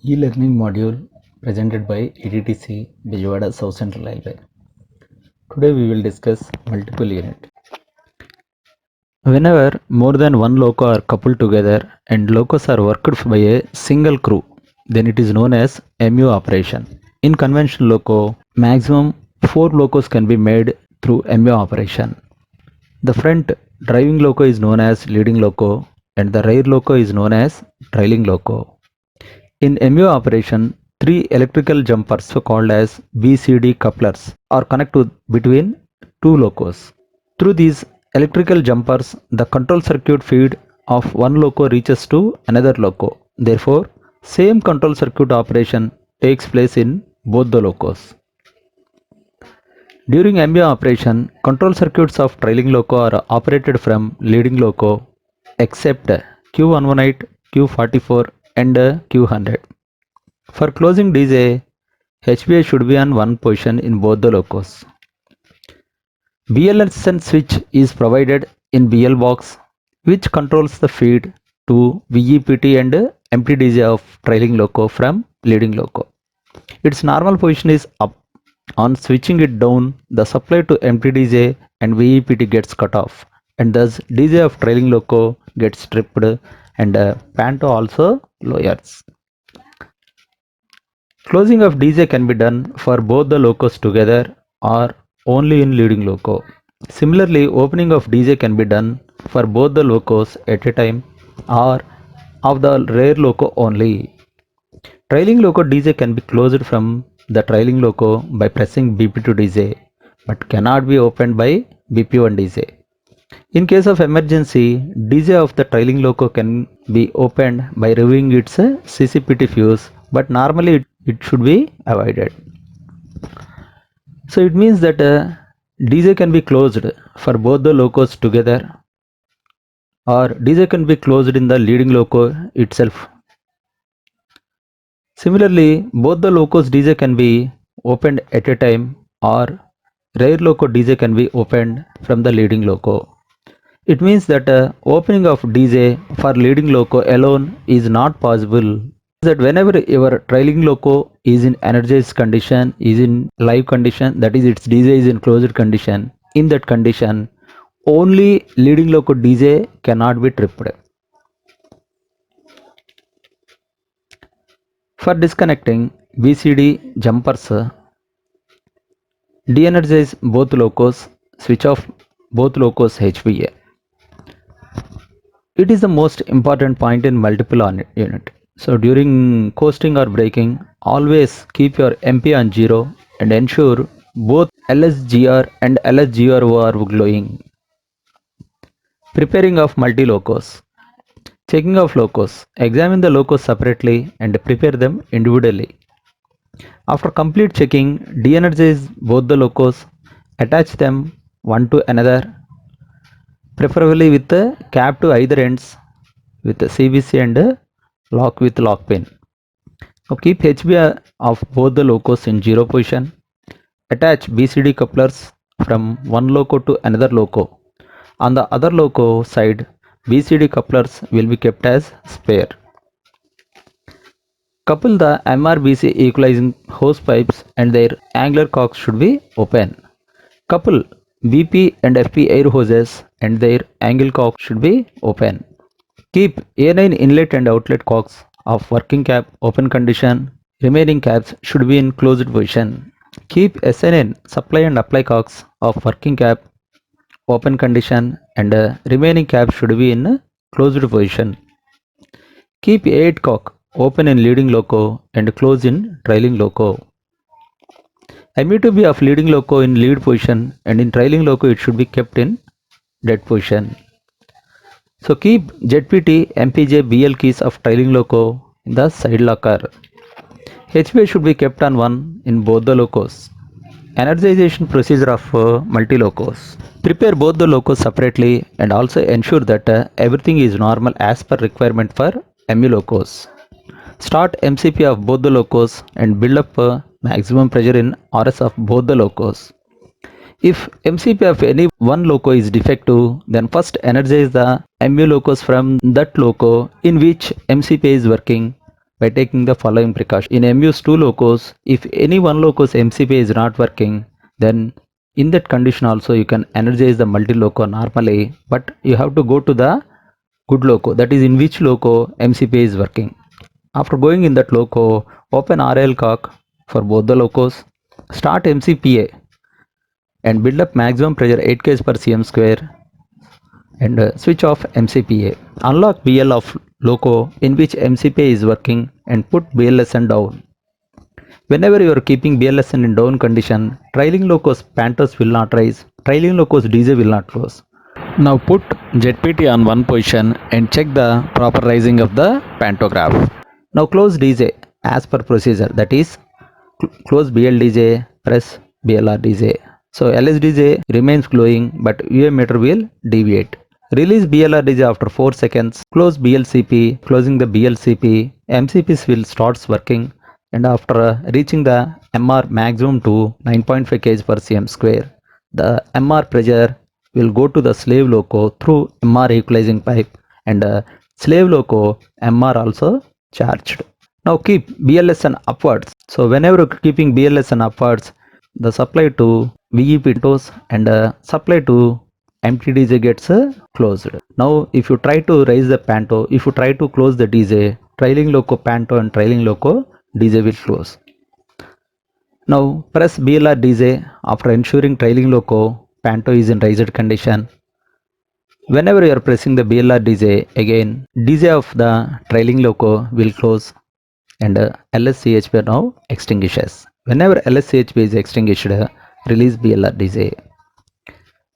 E-learning module presented by ETTC Vijayawada South Central Railway. Today we will discuss multiple unit. Whenever more than one loco are coupled together and locos are worked by a single crew, then it is known as MU operation. In conventional loco, maximum 4 locos can be made through MU operation. The front driving loco is known as leading loco and the rear loco is known as trailing loco. In MU operation, 3 electrical jumpers called as BCD couplers are connected between 2 locos. Through these electrical jumpers, the control circuit feed of one loco reaches to another loco. Therefore, same control circuit operation takes place in both the locos. During MU operation, control circuits of trailing loco are operated from leading loco except Q118, Q44 and Q100. For closing DJ, HBA should be on one position in both the locos. BLSN switch is provided in BL box which controls the feed to VEPT and empty DJ of trailing loco from leading loco. Its normal position is up. On switching it down, the supply to empty DJ and VEPT gets cut off and thus DJ of trailing loco gets stripped and Panto also lowers. Closing of DJ can be done for both the locos together or only in leading loco. Similarly, opening of DJ can be done for both the locos at a time or of the rear loco only. Trailing loco DJ can be closed from the trailing loco by pressing BP2 DJ but cannot be opened by BP1 DJ. In case of emergency, DJ of the trailing loco can be opened by removing its CCPT fuse, but normally it should be avoided. So it means that DJ can be closed for both the locos together or DJ can be closed in the leading loco itself. Similarly, both the locos DJ can be opened at a time or rear loco DJ can be opened from the leading loco. It means that opening of DJ for leading loco alone is not possible. That whenever your trailing loco is in energized condition, is in live condition, that is its DJ is in closed condition, in that condition only leading loco DJ cannot be tripped. For disconnecting BCD jumpers, de-energize both locos, switch off both locos HVA. It is the most important point in multiple unit. So during coasting or braking, always keep your MP on 0 and ensure both LSGR and LSGRO are glowing. Preparing of multi-locos. Checking of locos. Examine the locos separately and prepare them individually. After complete checking, de-energize both the locos, attach them one to another, preferably with the cap to either ends with the CBC and lock with lock pin. Now keep HBA of both the locos in 0 position. Attach BCD couplers from one loco to another loco. On the other loco side, BCD couplers will be kept as spare. Couple the MRBC equalizing hose pipes and their angular cocks should be open. Couple BP and FP air hoses and their angle cocks should be open. Keep A9 inlet and outlet cocks of working cap open condition. Remaining caps should be in closed position. Keep SNN supply and apply cocks of working cap open condition and remaining caps should be in closed position. Keep A8 cock open in leading loco and close in trailing loco. MU2B of leading loco in lead position and in trailing loco it should be kept in dead position. So keep ZPT, MPJ, BL keys of trailing loco in the side locker. HBA should be kept on 1 in both the locos. Energization procedure of multi-locos. Prepare both the locos separately and also ensure that everything is normal as per requirement for MU locos. Start MCP of both the locos and build up maximum pressure in RS of both the locos. If MCP of any one loco is defective, then first energize the MU locos from that loco in which MCP is working by taking the following precaution. In MU's 2 locos, if any one locos MCPA is not working, then in that condition also you can energize the multi-loco normally, but you have to go to the good loco, that is in which loco MCPA is working. After going in that loco, open RL cock for both the locos, start MCPA and build up maximum pressure 8 kg per cm square and switch off MCPA. Unlock BL of loco in which MCPA is working and put BLSN down. Whenever you are keeping BLSN in down condition, trailing locos pantos will not rise, trailing locos DJ will not close. Now put ZPT on one position and check the proper rising of the pantograph. Now close DJ as per procedure, that is close BLDJ, press BLRDJ. So LSDJ remains glowing but UA meter will deviate. Release BLRDJ after 4 seconds, close BLCP, closing the BLCP, MCPs will starts working and after reaching the MR maximum to 9.5 kg per cm square, the MR pressure will go to the slave loco through MR equalizing pipe and slave loco MR also charged. Now keep BLSN upwards. So whenever you're keeping BLSN upwards, the supply to VEP goes and supply to MTDJ gets closed. Now if you try to raise the panto, if you try to close the DJ, trailing loco panto and trailing loco DJ will close. Now press BLR DJ after ensuring trailing loco panto is in raised condition. Whenever you are pressing the BLR DJ, again DJ of the trailing loco will close and LSCHP now extinguishes. Whenever LSCHP is extinguished, release BLR DJ.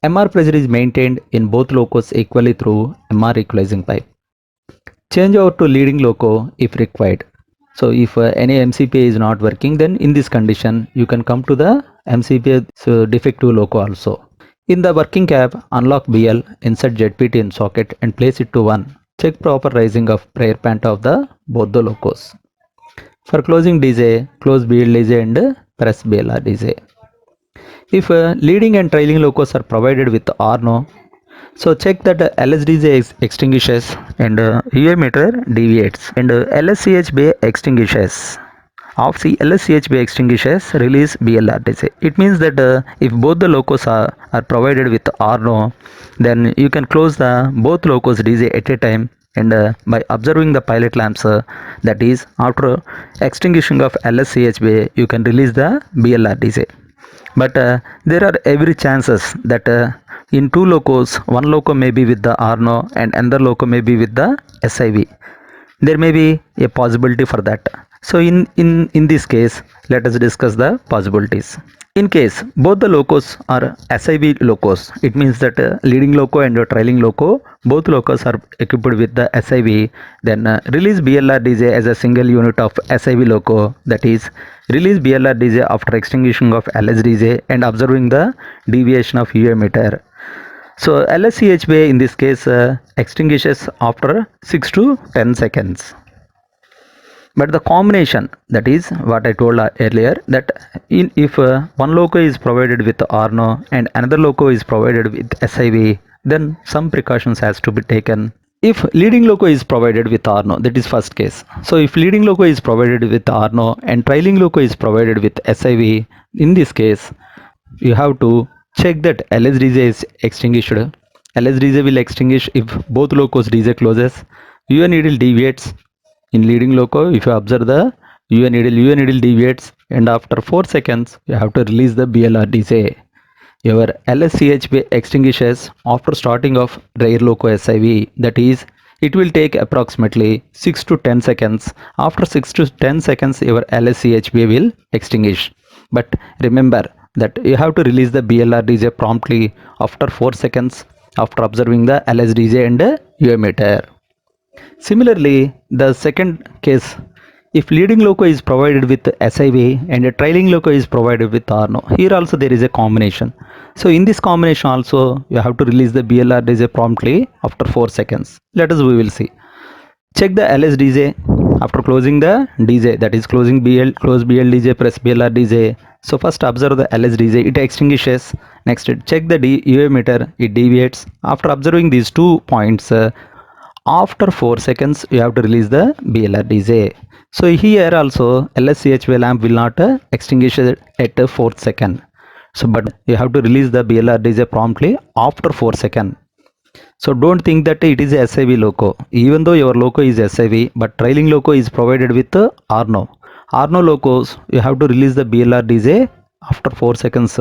MR pressure is maintained in both locos equally through MR equalizing pipe. Change over to leading loco if required. So if any MCPA is not working, then in this condition you can come to the MCPA defective loco also. In the working cap, unlock BL, insert ZPT in socket and place it to 1. Check proper rising of prayer pant of the both the locos. For closing DJ, close BL DJ and press BLR DJ. If leading and trailing locos are provided with RNO, so check that LSDJ extinguishes and UA meter deviates and LSCHB extinguishes. Of the LSCHB extinguishes, release BLRDJ. It means that if both the locos are provided with RNO, then you can close the both locos DJ at a time and by observing the pilot lamps, that is after extinguishing of LSCHB, you can release the BLRDJ. But there are every chances that in 2 locos, one loco may be with the RNO and another loco may be with the SIV. There may be a possibility for that. So in this case, let us discuss the possibilities. In case both the locos are SIV locos, it means that leading loco and trailing loco, both locos are equipped with the SIV, then release BLR DJ as a single unit of SIV loco, that is release BLR DJ after extinguishing of LS DJ and observing the deviation of UA meter. So LSCHB in this case extinguishes after 6 to 10 seconds. But the combination, that is what I told earlier, that if one loco is provided with RNO and another loco is provided with SIV, then some precautions has to be taken. If leading loco is provided with RNO, that is first case. So if leading loco is provided with RNO and trailing loco is provided with SIV, in this case you have to check that LSDJ is extinguished. LSDJ will extinguish if both locos DJ closes. UA needle deviates in leading loco. If you observe the UA needle deviates and after 4 seconds you have to release the BLR DJ. Your LSCHB extinguishes after starting of rear loco SIV, that is it will take approximately 6 to 10 seconds. After 6 to 10 seconds your LSCHB will extinguish. But remember that you have to release the BLR DJ promptly after 4 seconds after observing the LSDJ and UA meter. Similarly, the second case, if leading loco is provided with SIV and a trailing loco is provided with RNO, here also there is a combination. So in this combination also you have to release the BLR DJ promptly after 4 seconds. Let us we will see. Check the LS DJ after closing the DJ, that is closing BL, close BL DJ, press BLR DJ. So first observe the LS DJ, it extinguishes. Next check the UA meter, it deviates. After observing these 2 points, after 4 seconds you have to release the BLR DJ. So here also LSCHV lamp will not extinguish it at 4th second. So but you have to release the BLRDJ promptly after 4 seconds. So don't think that it is a SIV loco. Even though your loco is SIV, but trailing loco is provided with Arno. Arno locos, you have to release the BLRDJ after 4 seconds.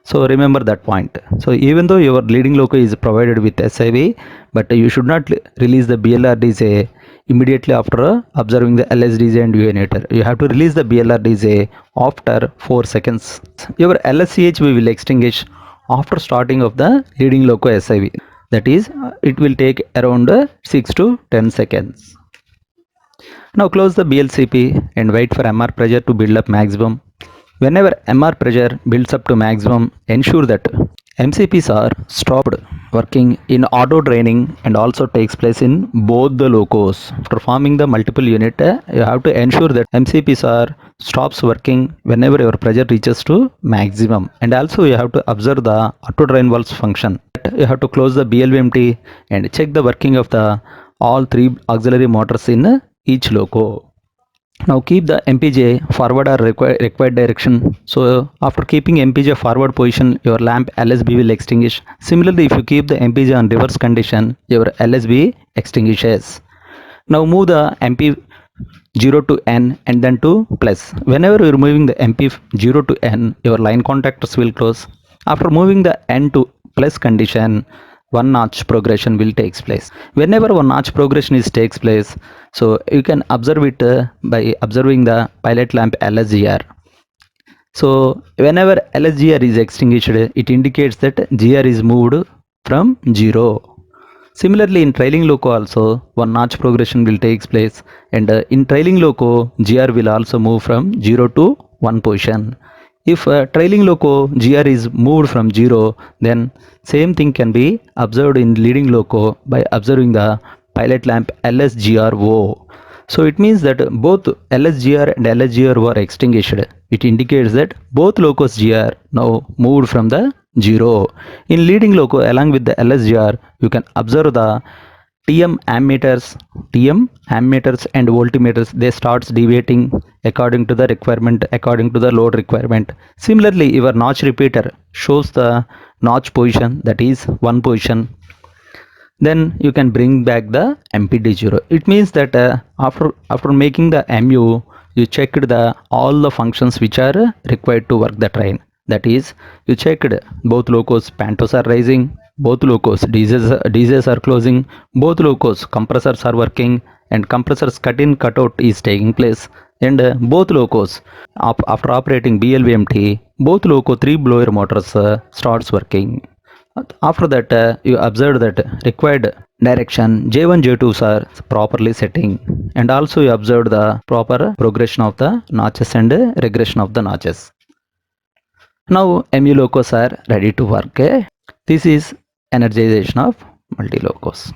So remember that point. So even though your leading loco is provided with SIV, but you should not release the BLRDJ immediately after observing the LSDJ and UNator. You have to release the BLRDJ after 4 seconds. Your LSCHV will extinguish after starting of the leading loco SIV. That is, it will take around 6 to 10 seconds. Now close the BLCP and wait for MR pressure to build up maximum. Whenever MR pressure builds up to maximum, ensure that MCPs are stopped working in auto draining and also takes place in both the locos. After forming the multiple unit, you have to ensure that MCPs are stops working whenever your pressure reaches to maximum. And also you have to observe the auto drain valves function. You have to close the BLVMT and check the working of the all three auxiliary motors in each loco. Now keep the MPJ forward or required direction. So after keeping MPJ forward position, your lamp LSB will extinguish. Similarly, if you keep the MPJ on reverse condition, your LSB extinguishes. Now move the MP 0 to N and then to plus. Whenever you are moving the MP 0 to N, your line contactors will close. After moving the N to plus condition, one notch progression will takes place. Whenever one notch progression is takes place, so you can observe it by observing the pilot lamp LSGR. So whenever LSGR is extinguished, it indicates that GR is moved from 0. Similarly, in trailing loco also one notch progression will takes place, and in trailing loco GR will also move from 0 to 1 position. If trailing loco GR is moved from 0, then same thing can be observed in leading loco by observing the pilot lamp LSGRO. So it means that both LSGR and LSGR were extinguished. It indicates that both locos GR now moved from the 0. In leading loco along with the LSGR, you can observe the TM ammeters and voltmeters, they starts deviating according to the requirement, according to the load requirement. Similarly, your notch repeater shows the notch position, that is 1 position. Then you can bring back the MPD0. It means that after making the MU, you checked the all the functions which are required to work the train. That is, you checked both locos pantos are rising, both locos DJs are closing, both locos compressors are working, and compressors cut-in cut-out is taking place, and both locos after operating BLVMT, both loco 3 blower motors starts working. After that, you observe that required direction J1 J2s are properly setting, and also you observe the proper progression of the notches and regression of the notches. Now MU locos are ready to work. This is energization of multi locos.